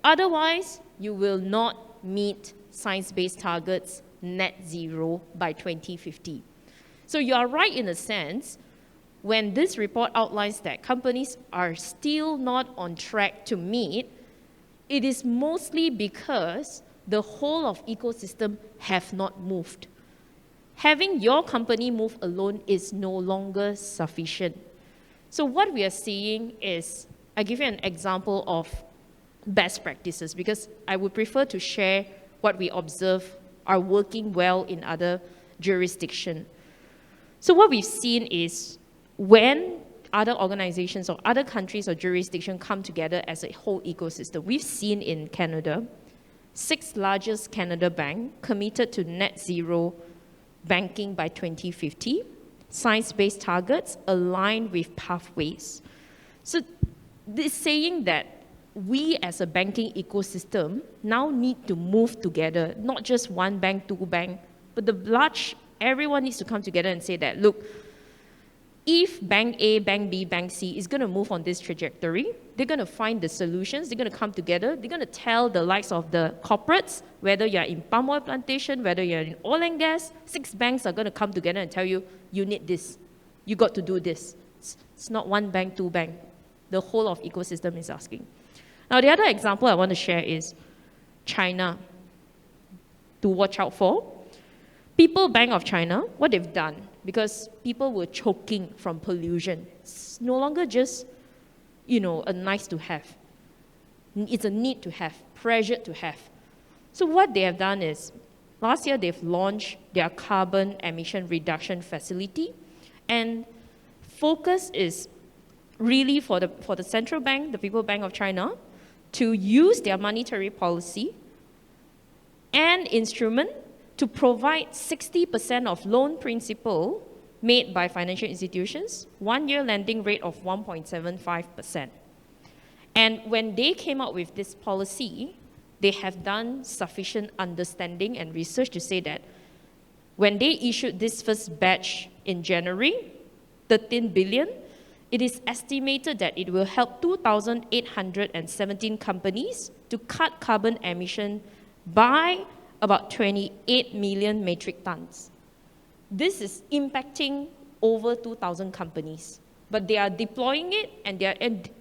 Otherwise, you will not meet science-based targets net zero by 2050. So you are right in a sense when this report outlines that companies are still not on track to meet. It is mostly because the whole of ecosystem have not moved. Having your company move alone is no longer sufficient. So what we are seeing is, I give you an example of best practices because I would prefer to share what we observe are working well in other jurisdictions. So what we've seen is when other organizations or other countries or jurisdictions come together as a whole ecosystem, we've seen in Canada, 6th largest Canada bank committed to net zero banking by 2050, science-based targets aligned with pathways. So this saying that we as a banking ecosystem now need to move together, not just one bank, two bank, but everyone needs to come together and say that, look, if Bank A, Bank B, Bank C is going to move on this trajectory, they're going to find the solutions, they're going to come together, they're going to tell the likes of the corporates, whether you're in palm oil plantation, whether you're in oil and gas, 6 banks are going to come together and tell you, you need this, you got to do this. It's not one bank, two bank. The whole of ecosystem is asking. Now, the other example I want to share is China, to watch out for. People Bank of China, what they've done, because people were choking from pollution. It's no longer just, a nice to have. It's a need to have, pressure to have. So what they have done is, last year they've launched their carbon emission reduction facility, and focus is really for the central bank, the People Bank of China, to use their monetary policy and instrument to provide 60% of loan principal made by financial institutions, 1-year lending rate of 1.75%. And when they came up with this policy, they have done sufficient understanding and research to say that when they issued this first batch in January, 13 billion, it is estimated that it will help 2,817 companies to cut carbon emission by about 28 million metric tons. This is impacting over 2,000 companies. But they are deploying it, and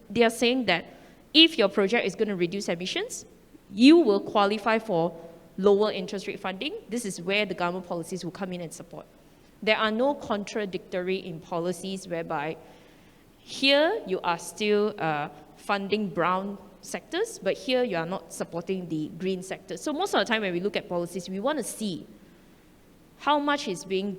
they are saying that if your project is going to reduce emissions, you will qualify for lower interest rate funding. This is where the government policies will come in and support. There are no contradictory in policies whereby here you are still funding brown sectors, but here you are not supporting the green sector. So most of the time when we look at policies, we want to see how much is being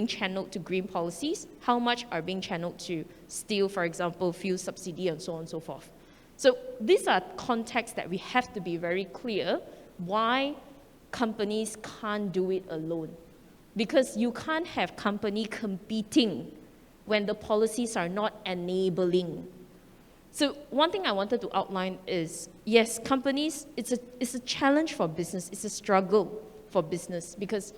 channeled to green policies, how much are being channeled to steel, for example, fuel subsidy, and so on and so forth. So these are contexts that we have to be very clear why companies can't do it alone. Because you can't have company competing when the policies are not enabling. So one thing I wanted to outline is, yes, companies, it's a challenge for business, it's a struggle for business, because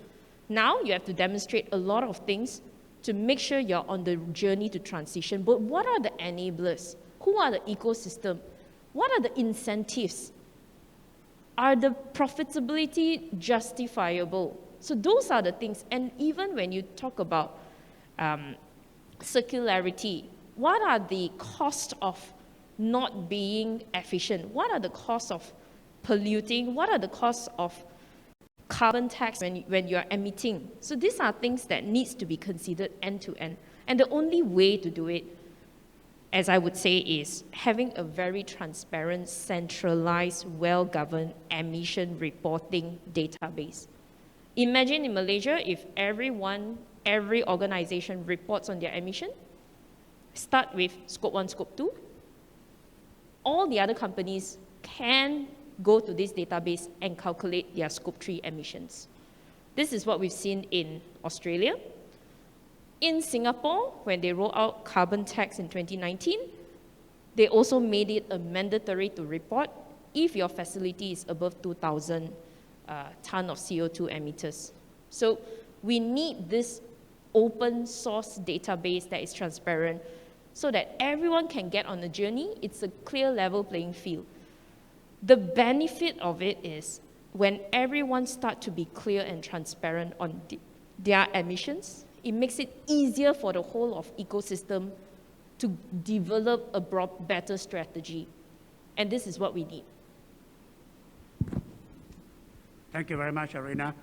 now you have to demonstrate a lot of things to make sure you're on the journey to transition. But what are the enablers? Who are the ecosystem? What are the incentives? Are the profitability justifiable? So those are the things. And even when you talk about circularity, what are the costs of not being efficient? What are the costs of polluting? What are the costs of carbon tax when you're emitting? So these are things that needs to be considered end to end. And the only way to do it, as I would say, is having a very transparent, centralized, well-governed emission reporting database. Imagine in Malaysia if every organization reports on their emission, start with scope 1, scope 2. All the other companies can go to this database and calculate their scope 3 emissions. This is what we've seen in Australia. In Singapore, when they rolled out carbon tax in 2019, they also made it a mandatory to report if your facility is above 2,000 ton of CO2 emitters. So we need this open source database that is transparent so that everyone can get on the journey. It's a clear level playing field. The benefit of it is when everyone starts to be clear and transparent on their emissions, it makes it easier for the whole of ecosystem to develop a better strategy. And this is what we need. Thank you very much, Arina.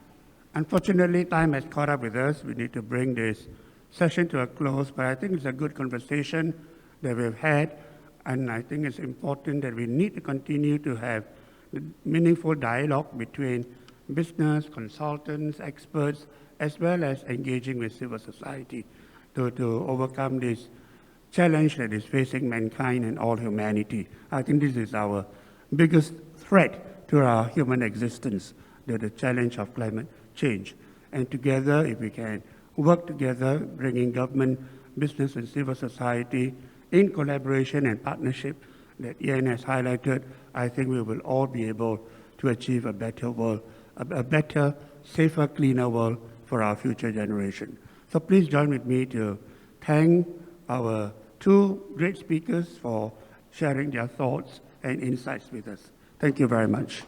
Unfortunately, time has caught up with us. We need to bring this session to a close, but I think it's a good conversation that we've had. And I think it's important that we need to continue to have meaningful dialogue between business, consultants, experts, as well as engaging with civil society to overcome this challenge that is facing mankind and all humanity. I think this is our biggest threat to our human existence, the challenge of climate change. And together, if we can work together, bringing government, business, and civil society in collaboration and partnership that Ian has highlighted, I think we will all be able to achieve a better world, a better, safer, cleaner world for our future generation. So please join with me to thank our two great speakers for sharing their thoughts and insights with us. Thank you very much.